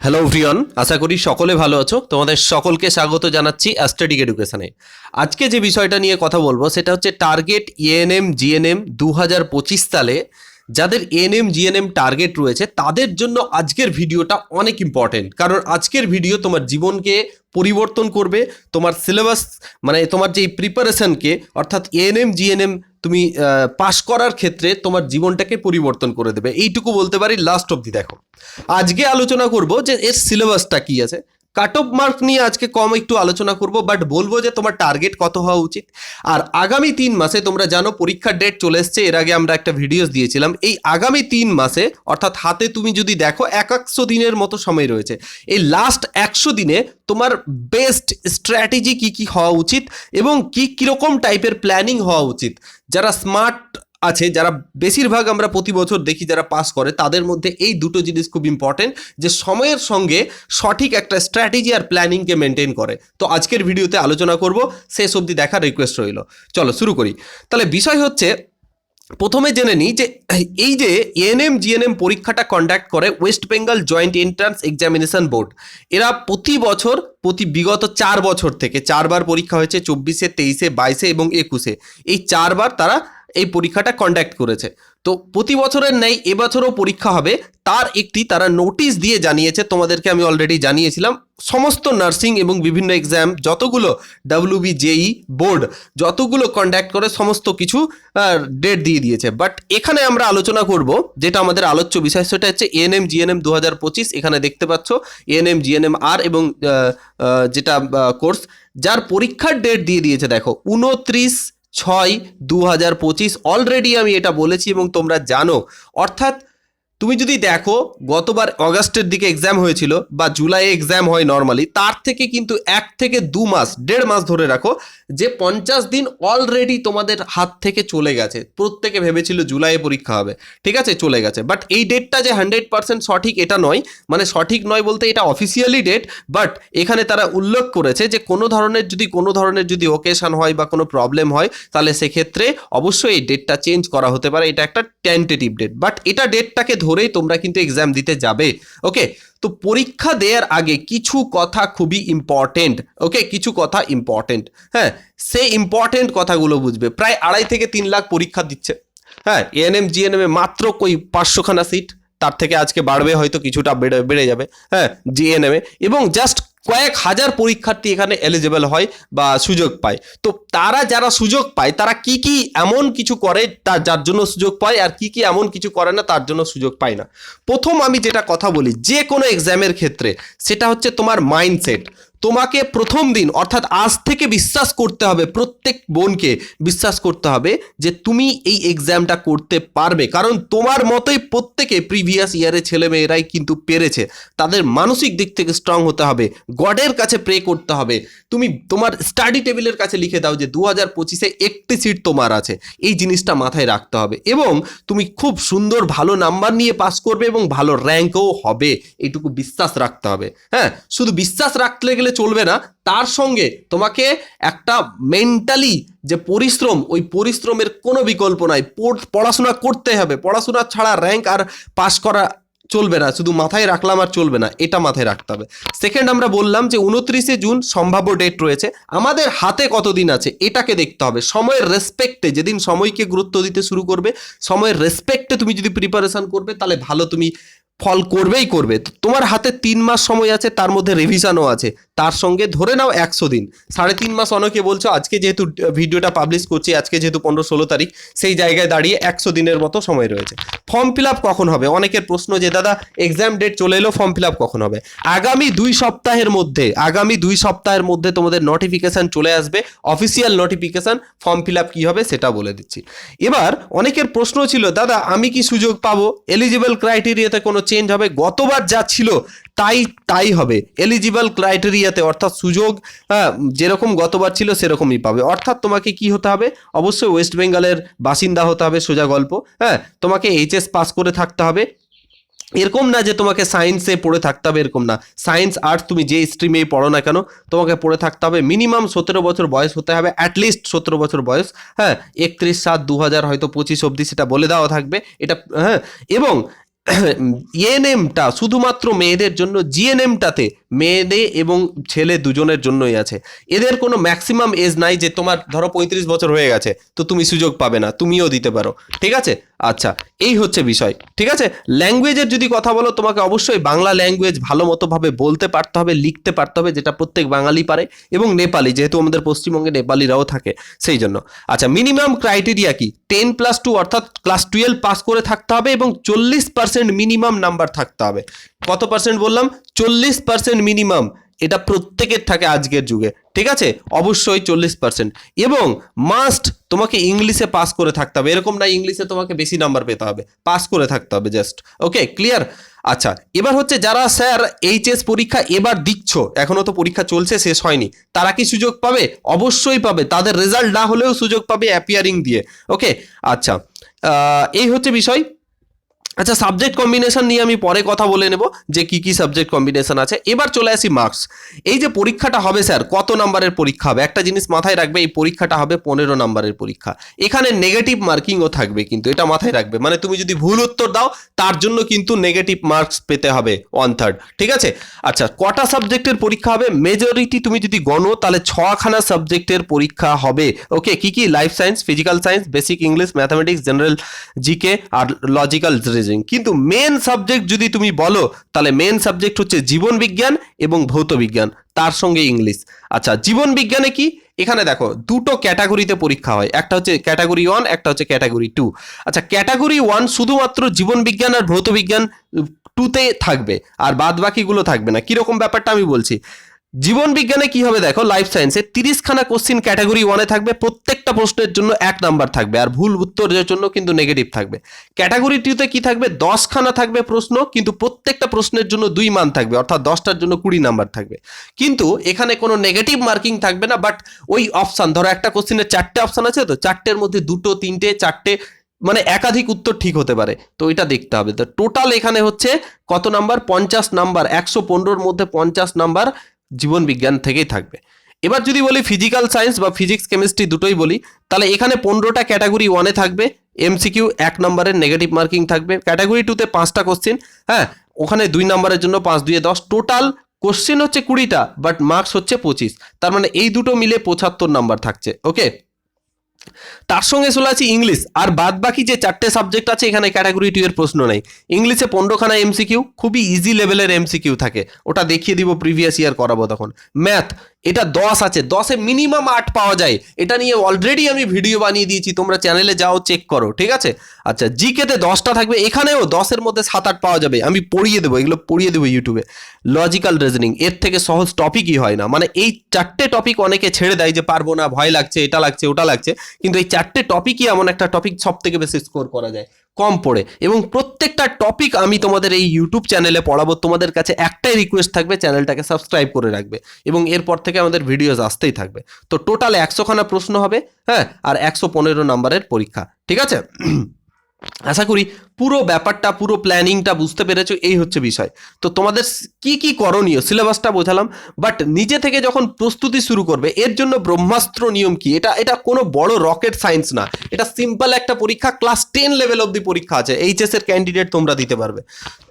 Hello everyone, আশা করি সকলে ভালো আছো। তোমাদের সকলকে স্বাগত জানাচ্ছি অ্যাস্ট্রেটিক এডুকেশনে। আজকে যে বিষয়টা নিয়ে কথা বলবো সেটা হচ্ছে টার্গেট এএনএম জিএনএম 2025 সালে যাদের এএনএম জিএনএম টার্গেট রয়েছে তাদের জন্য আজকের ভিডিওটা অনেক ইম্পর্টেন্ট। কারণ আজকের ভিডিও তোমার জীবনকে পরিবর্তন করবে, তোমার সিলেবাস মানে তোমার যে প্রিপারেশনকে অর্থাৎ এএনএম জিএনএম তুমি পাস করার ক্ষেত্রে তোমার জীবনটাকে পরিবর্তন করে দেবে, এইটুকু বলতে পারি। লাস্ট অবধি দেখো। আজকে আলোচনা করব যে এর সিলেবাসটা কি আছে, কাট অফ মার্ক নিয়ে আজকে কম একটু আলোচনা করব, বাট বলবো যে তোমার টার্গেট কত হওয়া উচিত। আর আগামী 3 মাসে তোমরা জানো পরীক্ষার ডেট চলে এসছে, এর আগে আমরা একটা ভিডিওস দিয়েছিলাম। এই আগামী 3 মাসে অর্থাৎ হাতে তুমি যদি দেখো 100 দিনের মতো সময় রয়েছে। এই লাস্ট 100 দিনে তোমার বেস্ট স্ট্র্যাটেজি কি কি হওয়া উচিত এবং কিরকম টাইপের প্ল্যানিং হওয়া উচিত। যারা স্মার্ট আছে, যারা বেশিরভাগ আমরা প্রতি বছর দেখি যারা পাস করে, তাদের মধ্যে এই দুটো জিনিস খুব ইম্পর্টেন্ট, যে সময়ের সঙ্গে সঠিক একটা স্ট্র্যাটেজি আর প্ল্যানিংকে মেনটেন করে। তো আজকের ভিডিওতে আলোচনা করব, শেষ অবধি দেখার রিকোয়েস্ট রইল। চলো শুরু করি। তাহলে বিষয় হচ্ছে, প্রথমে জেনে নিই যে এই যে এএনএম জিএনএম পরীক্ষাটা কন্ডাক্ট করে West Bengal joint entrance examination board. এরা প্রতি বছর বিগত 4 বছর থেকে 4বার পরীক্ষা হয়েছে, 24-এ, 23-এ, 22-এ এবং 21-এ। এই 4বার তারা এই পরীক্ষাটা কন্ডাক্ট করেছে। তো প্রতি বছরের নেই এবছরও পরীক্ষা হবে, তার একটি তারা নোটিশ দিয়ে জানিয়েছে। তোমাদেরকে আমি অলরেডি জানিয়েছিলাম সমস্ত নার্সিং এবং বিভিন্ন এক্সাম যতগুলো WBJEE বোর্ড যতগুলো কন্ডাক্ট করে সমস্ত কিছু ডেট দিয়ে দিয়েছে। বাট এখানে আমরা আলোচনা করব, যেটা আমাদের আলোচ্য বিষয় সেটা হচ্ছে এএনএম জিএনএম 2025। এখানে দেখতে পাচ্ছ এএনএম জিএনএম আর এবং যেটা কোর্স যার পরীক্ষার ডেট দিয়ে দিয়েছে দেখো 29/6/2025। অলরেডি আমি এটা বলেছি এবং তোমরা জানো। অর্থাৎ তুমি যদি দেখো গতবার অগাস্টের দিকে এক্সাম হয়েছিল বা জুলাইয়ে এক্সাম হয় নর্মালি, তার থেকে কিন্তু 1 থেকে 2 মাস 1.5 মাস ধরে রাখো, যে 50 দিন অলরেডি তোমাদের হাত থেকে চলে গেছে। প্রত্যেকে ভেবেছিল জুলাইয়ে পরীক্ষা হবে, ঠিক আছে, চলে গেছে। বাট এই ডেটটা যে 100% সঠিক এটা নয়, মানে সঠিক নয় বলতে এটা অফিসিয়ালি ডেট, বাট এখানে তারা উল্লেখ করেছে যে কোনো ধরনের যদি ওকেশন হয় বা কোনো প্রবলেম হয় তাহলে সেক্ষেত্রে অবশ্যই এই ডেটটা চেঞ্জ করা হতে পারে। এটা একটা টেন্টেটিভ ডেট, বাট এটা ডেটটাকে ধরেই তোমরা কিন্তু এক্সাম দিতে যাবে। ওকে, তো পরীক্ষা দেওয়ার আগে কিছু কথা খুবই ইম্পর্টেন্ট। ওকে, কিছু কথা ইম্পর্টেন্ট, হ্যাঁ, সেই ইম্পর্টেন্ট কথাগুলো বুঝবে। প্রায় 2.5 থেকে 3 লাখ পরীক্ষা দিচ্ছে, হ্যাঁ, এএনএম জিএনএম এ মাত্র 500খানা সিট, তার থেকে আজকে বাড়বে, হয়তো কিছুটা বেড়ে যাবে, হ্যাঁ, জিএনএম এ। এবং জাস্ট কয়েক হাজার পরীক্ষার্থী এখানে এলিজিবল হয় বা সুযোগ পায়। তো তারা যারা সুযোগ পায় তারা কি কি এমন কিছু করে যার জন্য সুযোগ পায়, আর কি কি এমন কিছু করে না তার জন্য সুযোগ পায় না। প্রথম আমি যেটা কথা বলি যে কোনো এক্সামের ক্ষেত্রে, সেটা হচ্ছে তোমার মাইন্ডসেট। তোমাকে প্রথম দিন অর্থাৎ আজ থেকে বিশ্বাস করতে হবে, প্রত্যেক বোনকে বিশ্বাস করতে হবে যে তুমি এই এক্সামটা করতে পারবে। কারণ তোমার মতোই প্রত্যেকে প্রিভিয়াস ইয়ারে ছেলেমেয়েরাই কিন্তু পেরেছে। তাদের মানসিক দিক থেকে স্ট্রং হতে হবে, গডের কাছে প্রে করতে হবে। তুমি তোমার স্টাডি টেবিলের কাছে লিখে দাও যে 2025-এ 1টি সিট তোমার আছে, এই জিনিসটা মাথায় রাখতে হবে। এবং তুমি খুব সুন্দর ভালো নাম্বার নিয়ে পাস করবে এবং ভালো র্যাঙ্কও হবে, এইটুকু বিশ্বাস রাখতে হবে। হ্যাঁ, শুধু বিশ্বাস রাখতে গেলে চলবে না, তার সঙ্গে তোমাকে একটা মেন্টালি যে পরিশ্রম, ওই পরিশ্রমের কোনো বিকল্প নাই। পড়াশোনা করতে হবে, পড়াশোনা ছাড়া র্যাঙ্ক আর পাস করা চলবে না। শুধু মাথায় রাখলাম আর চলবে না, এটা মাথায় রাখতে হবে। সেকেন্ড, আমরা বললাম যে 29শে জুন সম্ভাব্য ডেট রয়েছে। আমাদের হাতে কতদিন আছে এটাকে দেখতে হবে। সময়ের রেসপেক্টে, যেদিন সময়কে গুরুত্ব দিতে শুরু করবে, সময়ের রেসপেক্টে তুমি যদি প্রিপারেশন করবে তাহলে ভালো তুমি ফল করবেই করবে। তোমার হাতে 3 মাস সময় আছে, তার মধ্যে রিভিশনও আছে, তার সঙ্গে ধরে নাও 100 দিন। 3.5 মাস অনেকে বলছো, আজকে যেহেতু ভিডিওটা পাবলিশ করছি, আজকে যেহেতু 15-16 তারিখ, সেই জায়গায় দাঁড়িয়ে 100 দিনের মতো সময় রয়েছে। ফর্ম ফিল আপ কখন হবে? অনেকের প্রশ্ন যে দাদা এক্সাম ডেট চলে এলো, ফর্ম ফিল আপ কখন হবে? আগামী 2 সপ্তাহের মধ্যে তোমাদের নোটিফিকেশন চলে আসবে, official notification. Form fill up কী হবে সেটা বলে দিচ্ছি। এবার অনেকের প্রশ্ন ছিল, দাদা আমি কি সুযোগ পাবো? এলিজিবল ক্রাইটেরিয়াতে কোনো চেঞ্জ হবে? গতবার যা ছিল তাই হবে। এলিজিবল ক্রাইটেরিয়াতে অর্থাৎ সুযোগ যেরকম গতবার ছিল সেরকমই পাবে। অর্থাৎ তোমাকে কি হতে হবে? অবশ্যই ওয়েস্ট বেঙ্গলের বাসিন্দা হতে হবে, সোজা গল্প। হ্যাঁ, তোমাকে এইচএস পাস করে থাকতে হবে। এরকম না যে তোমাকে সায়েন্সে পড়ে থাকতে হবে, এরকম না। সায়েন্স আর্টস তুমি যে স্ট্রিমেই পড়ো না কেন, তোমাকে পড়ে থাকতে হবে। মিনিমাম 17 বছর বয়স হতে হবে, অ্যাটলিস্ট 17 বছর বয়স। হ্যাঁ, 31/7/2025 অবধি সেটা বলে দেওয়া থাকবে এটা। হ্যাঁ, এবং এএনএমটা শুধুমাত্র মেয়েদের জন্য, জিএনএমটাতে মেয়েদের এবং ছেলে দুজনের জন্যই আছে। এদের কোনো ম্যাক্সিমাম এজ নাই যে তোমার ধরো 35 বছর হয়ে গেছে তো তুমি সুযোগ পাবে না, তুমিও দিতে পারো, ঠিক আছে। আচ্ছা, এই হচ্ছে বিষয়, ঠিক আছে। ল্যাঙ্গুয়েজের যদি কথা বলো, তোমাকে অবশ্যই বাংলা ল্যাঙ্গুয়েজ ভালো মতোভাবে বলতে পারতে হবে, লিখতে পারতে হবে, যেটা প্রত্যেক বাঙালি পারে, এবং নেপালি, যেহেতু আমাদের পশ্চিমবঙ্গে নেপালিরাও থাকে সেই জন্য। আচ্ছা, মিনিমাম ক্রাইটেরিয়া কি? 10+2 অর্থাৎ ক্লাস 12 পাস করে থাকতে হবে এবং 40% মিনিমাম নাম্বার থাকতে হবে। কত পার্সেন্ট বললাম? 40% মিনিমাম। এটা প্রত্যেকের থাকে আজকের যুগে, ঠিক আছে, অবশ্যই 40%। এবং মাস্ট তোমাকে ইংলিশে পাস করে থাকতে হবে, এরকম না ইংলিশে তোমাকে বেশি নাম্বার পেতে হবে, পাস করে থাকতে হবে জাস্ট। ওকে, ক্লিয়ার? আচ্ছা, এবার হচ্ছে যারা স্যার এইচএস পরীক্ষা এবার দিচ্ছ, এখনো তো পরীক্ষা চলছে, শেষ হয়নি, তারা কি সুযোগ পাবে? অবশ্যই পাবে, তাদের রেজাল্ট না হলেও সুযোগ পাবে অ্যাপিয়ারিং দিয়ে। ওকে, আচ্ছা, এই হচ্ছে বিষয়। আচ্ছা, সাবজেক্ট কম্বিনেশন নিয়ে আমি পরে কথা বলে নেব যে কি কি সাবজেক্ট কম্বিনেশন আছে। এবার চলে আসি মার্কস। এই যে পরীক্ষাটা হবে স্যার, কত নাম্বারের পরীক্ষা হবে? একটা জিনিস মাথায় রাখবে, এই পরীক্ষাটা হবে 15 নাম্বারের পরীক্ষা। এখানে নেগেটিভ মার্কিংও থাকবে, কিন্তু এটা মাথায় রাখবে, মানে তুমি যদি ভুল উত্তর দাও তার জন্য কিন্তু নেগেটিভ মার্কস পেতে হবে 1/3, ঠিক আছে। আচ্ছা, কটা সাবজেক্টের পরীক্ষা হবে? মেজরিটি তুমি যদি গণো তাহলে 6খানা সাবজেক্টের পরীক্ষা হবে। ওকে, কি কি? Life science, physical science, basic English, mathematics, general GK আর লজিক্যাল রিজনিং। কিন্তু মেন সাবজেক্ট যদি তুমি বলো তাহলে মেন সাবজেক্ট হচ্ছে জীবন বিজ্ঞান এবং ভৌত বিজ্ঞান, তার সঙ্গে ইংলিশ। আচ্ছা, জীবন বিজ্ঞানে কি? এখানে দেখো দুটো ক্যাটাগরিতে পরীক্ষা হয়, একটা হচ্ছে ক্যাটাগরি 1, একটা হচ্ছে ক্যাটাগরি 2। আচ্ছা, ক্যাটাগরি 1 শুধুমাত্র জীবন বিজ্ঞান আর ভৌত বিজ্ঞান 2তে থাকবে, আর বাদ বাকিগুলো থাকবে না। কিরকম ব্যাপারটা আমি বলছি। জীবন বিজ্ঞানে কি হবে দেখো, লাইফ সায়েন্সে 30খানা কোশ্চিন ক্যাটাগরি 1-এ থাকবে, প্রত্যেকটা প্রশ্নের জন্য 1 নাম্বার থাকবে, আর ভুল উত্তরের জন্য কিন্তু নেগেটিভ থাকবে। ক্যাটাগরি 2-তে কি থাকবে? 10খানা থাকবে প্রশ্ন, কিন্তু প্রত্যেকটা প্রশ্নের জন্য 2 মান থাকবে, অর্থাৎ 10টার জন্য 20 নাম্বার থাকবে। কিন্তু এখানে কোনো নেগেটিভ মার্কিং থাকবে না, বাট ওই অপশান, ধরো একটা কোশ্চিনের 4টে অপশান আছে, তো 4টের মধ্যে 2টো, 3টে, 4টে, মানে একাধিক উত্তর ঠিক হতে পারে, তো এটা দেখতে হবে। তো টোটাল এখানে হচ্ছে কত নাম্বার? 50 নাম্বার, 115-র মধ্যে 50 নাম্বার জীবন বিজ্ঞান থেকেই থাকবে। এবার যদি বলি ফিজিক্যাল সায়েন্স বা ফিজিক্স কেমিস্ট্রি দুটোই বলি, তাহলে এখানে 15টা ক্যাটাগরি 1-এ থাকবে, এমসিকিউ 1 নম্বরের নেগেটিভ মার্কিং থাকবে। ক্যাটাগরি 2-তে 5টা কোশ্চেন, হ্যাঁ, ওখানে 2 নম্বরের জন্য 5 2 10, টোটাল কোশ্চেন হচ্ছে 20টা, বাট মার্কস হচ্ছে 25। তার মানে এই দুটো মিলে 75 নাম্বার থাকছে। ওকে, তার সঙ্গে চলে আছে ইংলিশ, আর বাদ বাকি যে 4টে সাবজেক্ট আছে এখানে ক্যাটাগরি 2 এর প্রশ্ন নেই। ইংলিশে 15খানা এমসিকিউ, খুবই ইজি লেভেলের এমসিকিউ থাকে, ওটা দেখিয়ে দিব, প্রিভিয়াস ইয়ার করাবো তখন। ম্যাথ, এটা 10 আছে, 10-এ মিনিমাম 8 পাওয়া যায়, এটা নিয়ে অলরেডি আমি ভিডিও বানিয়ে দিয়েছি, তোমরা চ্যানেলে যাও চেক করো, ঠিক আছে। আচ্ছা, জিকেতে 10টা থাকবে, এখানেও 10-এর মধ্যে 7-8 পাওয়া যাবে, আমি পড়িয়ে দেবো, এগুলো পড়িয়ে দেবো ইউটিউবে। লজিক্যাল রিজনিং, এর থেকে সহজ টপিকই হয় না, মানে এই 4টে টপিক অনেকে ছেড়ে দেয় যে পারবো না, ভয় লাগছে, এটা লাগছে, ওটা লাগছে, কিন্তু এই 4টে টপিকই এমন একটা টপিক সব থেকে বেশি স্কোর করা যায় কম পড়ে, এবং প্রত্যেকটা টপিক আমি তোমাদের এই ইউটিউব চ্যানেলে পড়াবো। তোমাদের কাছে একটাই রিকোয়েস্ট থাকবে, চ্যানেলটাকে সাবস্ক্রাইব করে রাখবে, এবং এরপর থেকে আমাদের ভিডিওস আসতেই থাকবে। তো টোটাল 100খানা প্রশ্ন হবে, হ্যাঁ, আর 115 নাম্বারের পরীক্ষা, ঠিক আছে। আশা করি পুরো ব্যাপারটা, পুরো প্ল্যানিংটা বুঝতে পেরেছো, এই হচ্ছে বিষয়। তো তোমাদের কি কি করণীয়, সিলেবাসটা বোঝালাম, বাট নিজে থেকে যখন প্রস্তুতি শুরু করবে, এর জন্য ব্রহ্মাস্ত্র নিয়ম কি, এটা কোনো বড় রকেট সায়েন্স না, এটা সিম্পল একটা পরীক্ষা, ক্লাস 10 লেভেল অব্দি পরীক্ষা আছে, এইচএস এর ক্যান্ডিডেট তোমরা দিতে পারবে।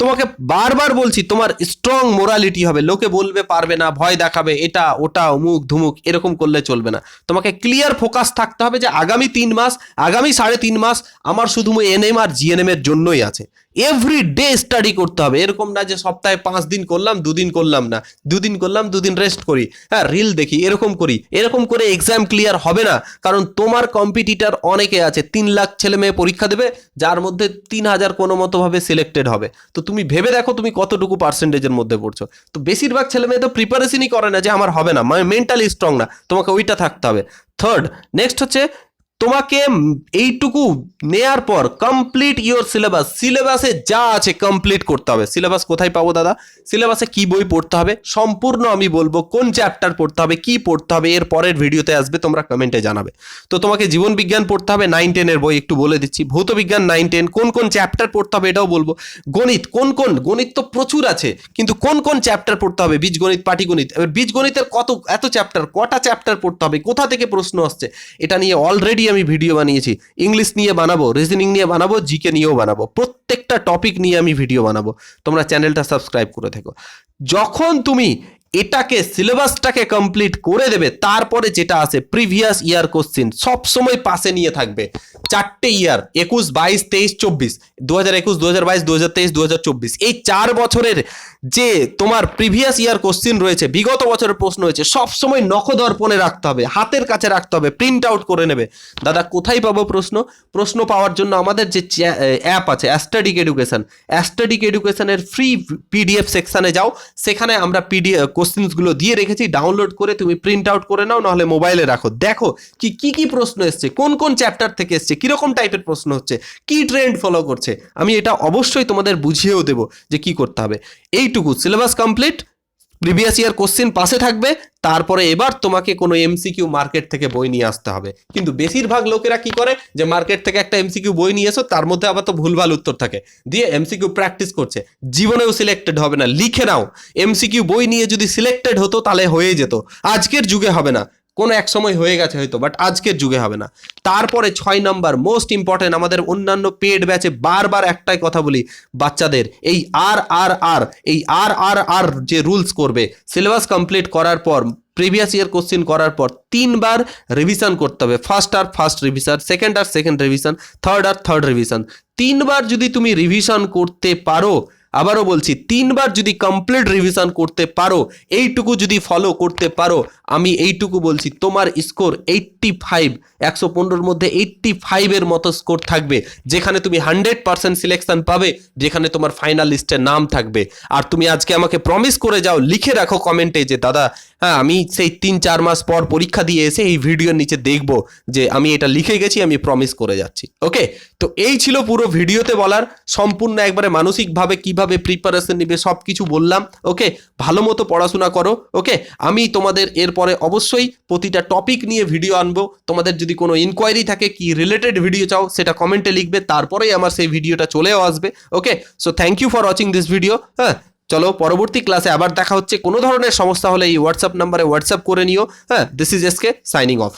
তোমাকে বারবার বলছি, তোমার স্ট্রং মোরালিটি হবে, লোকে বলবে পারবে না, ভয় দেখাবে, এটা ওটা অমুক ধুমুক, এরকম করলে চলবে না। তোমাকে ক্লিয়ার ফোকাস থাকতে হবে যে আগামী 3 মাস, আগামী 3.5 মাস আমার শুধু এনএম আর জিএনএম এর জন্যই আছে। এভরি ডে স্টাডি করতে হবে, এরকম না যে সপ্তাহে 5 দিন করলাম, 2 দিন করলাম না, 2 দিন করলাম, 2 দিন রেস্ট করি, হ্যাঁ, রিল দেখি, এরকম করি। এরকম করে এক্সাম ক্লিয়ার হবে না, কারণ তোমার কম্পিটিটর অনেকে আছে, 3 লাখ ছেলে মেয়ে পরীক্ষা দেবে, যার মধ্যে 3000 কোনো মতো ভাবে সিলেক্টেড হবে। তো তুমি ভেবে দেখো তুমি কতটুকু পার্সেন্টেজের মধ্যে পড়ছো। তো বেশিরভাগ ছেলে মেয়ে তো প্রিপারেশনই করে না যে আমার হবে না, মানে মেন্টালি স্ট্রং না, তোমাকে ওইটা থাকতে হবে। থার্ড, নেক্সট হচ্ছে তোমাকে এইটুকু নেয়ার পর কমপ্লিট ইওর সিলেবাস, সিলেবাসে যা আছে কমপ্লিট করতে হবে। সিলেবাস কোথায় পাবো দাদা? সিলেবাসে কি বই পড়তে হবে সম্পূর্ণ আমি বলবো, কোন চ্যাপ্টার পড়তে হবে, কি পড়তে হবে, এর পরের ভিডিওতে আসবে, তোমরা কমেন্টে জানাবে। তো তোমাকে জীবন বিজ্ঞান পড়তে হবে, 9-10 এর বই একটু বলে দিচ্ছি, ভৌত বিজ্ঞান 9-10, কোন কোন চ্যাপ্টার পড়তে হবে এটাও বলবো। গণিত, গণিত তো প্রচুর আছে, কিন্তু কোন কোন চ্যাপ্টার পড়তে হবে, বীজগণিত, পাটিগণিত, এবার বীজগণিতের এত চ্যাপ্টার, কটা চ্যাপ্টার পড়তে হবে, কোথা থেকে প্রশ্ন আসছে, এটা নিয়ে অলরেডি আমি ভিডিও বানিয়েছি, ইংলিশ নিয়ে বানাবো, রিজনিং নিয়ে বানাবো, জিকে নিয়েও বানাবো, প্রত্যেকটা টপিক নিয়ে আমি ভিডিও বানাবো। তোমরা চ্যানেলটা সাবস্ক্রাইব করে থেকো। যখন তুমি এটাকে সিলেবাসটাকে কমপ্লিট করে দেবে, তারপরে যেটা আছে প্রিভিয়াস ইয়ার কোশ্চিন সবসময় পাশে নিয়ে থাকবে। 4টে ইয়ার 21, 22, 23, 24, 2021, 2022, 2023, 2024, এই 4 বছরের যে তোমার প্রিভিয়াস ইয়ার কোশ্চিন রয়েছে, বিগত বছরের প্রশ্ন রয়েছে, সবসময় নখদর্পণে রাখতে হবে, হাতের কাছে রাখতে হবে, প্রিন্ট আউট করে নেবে। দাদা কোথায় পাবো প্রশ্ন পাওয়ার জন্য আমাদের যে অ্যাপ আছে অ্যাস্টাডিক এডুকেশন, অ্যাস্টাডিক এডুকেশনের ফ্রি পিডিএফ সেকশানে যাও, সেখানে আমরা পিডিএফ কোশ্চেনগুলো দিয়ে রেখেছি, ডাউনলোড করে তুমি প্রিন্ট আউট করে নাও, নাহলে মোবাইলে রাখো, দেখো কি প্রশ্ন এসছে, কোন কোন চ্যাপ্টার থেকে এসছে, কিরকম টাইপের প্রশ্ন হচ্ছে, কি ট্রেন্ড ফলো করছে। আমি এটা অবশ্যই তোমাদের বুঝিয়েও দেবো যে কি করতে হবে। এইটুকু, syllabus complete, previous year question পাশে থাকবে, তারপরে এবার তোমাকে কোনো এমসিকিউ মার্কেট থেকে বই নিয়ে আসতে হবে। কিন্তু বেশিরভাগ লোকেরা কি করে, যে মার্কেট থেকে একটা এমসিকিউ বই নিয়ে এসো, তার মধ্যে আবার তো ভুলভাল উত্তর থাকে, দিয়ে এমসিকিউ প্র্যাকটিস করছে, জীবনেও সিলেক্টেড হবে না। লিখে নাও, এমসিকিউ বই নিয়ে যদি সিলেক্টেড হতো তাহলে হয়ে যেত, আজকের যুগে হবে না, কোনো এক সময় হয়ে গেছে হয়তো, বাট আজকের যুগে হবে না। তারপরে 6 নাম্বার মোস্ট ইম্পর্টেন্ট, আমাদের অন্যান্য পেড ব্যাচে বারবার একটাই কথা বলি, বাচ্চাদের এই আর যে রুলস করবে, সিলেবাস কমপ্লিট করার পর, প্রিভিয়াস ইয়ার কোশ্চেন করার পর 3 বার রিভিশন করতে হবে। First revision, second revision, third revision. 3 বার যদি তুমি রিভিশন করতে পারো, আবারও বলছি 3 বার যদি কমপ্লিট রিভিশন করতে পারো, এইটুকু যদি ফলো করতে পারো, আমি এইটুকু বলছি, তোমার স্কোর 85, 115-র মধ্যে 85-এর মতো স্কোর থাকবে, যেখানে তুমি 100% সিলেকশন পাবে, যেখানে তোমার ফাইনাল লিস্টে নাম থাকবে। আর তুমি আজকে আমাকে প্রমিস করে যাও, লিখে রাখো কমেন্টে যে দাদা হ্যাঁ আমি সেই 3-4 মাস পর পরীক্ষা দিয়ে এসে এই ভিডিওর নিচে দেখবো যে আমি এটা লিখে গেছি, আমি প্রমিস করে যাচ্ছি। ওকে, তো এই ছিল পুরো ভিডিওতে বলার, সম্পূর্ণ একবারে মানসিকভাবে কিভাবে প্রিপারেশন নিবে সব কিছু বললাম। ওকে, ভালো মতো পড়াশোনা করো। ওকে, আমি তোমাদের এরপরে অবশ্যই প্রতিটা টপিক নিয়ে ভিডিও আনবো। তোমাদের যদি কোনো ইনকোয়ারি থাকে, কি রিলেটেড ভিডিও চাও, সেটা কমেন্টে লিখবে, তারপরেই আমার সেই ভিডিওটা চলেও আসবে। Okay, so thank you for watching this video. হ্যাঁ, চলো পরবর্তী ক্লাসে আবার দেখা হচ্ছে। কোনো ধরনের সমস্যা হলে এই হোয়াটসঅ্যাপ নাম্বারে হোয়াটসঅ্যাপ করে নিও। হ্যাঁ, this is SK signing off.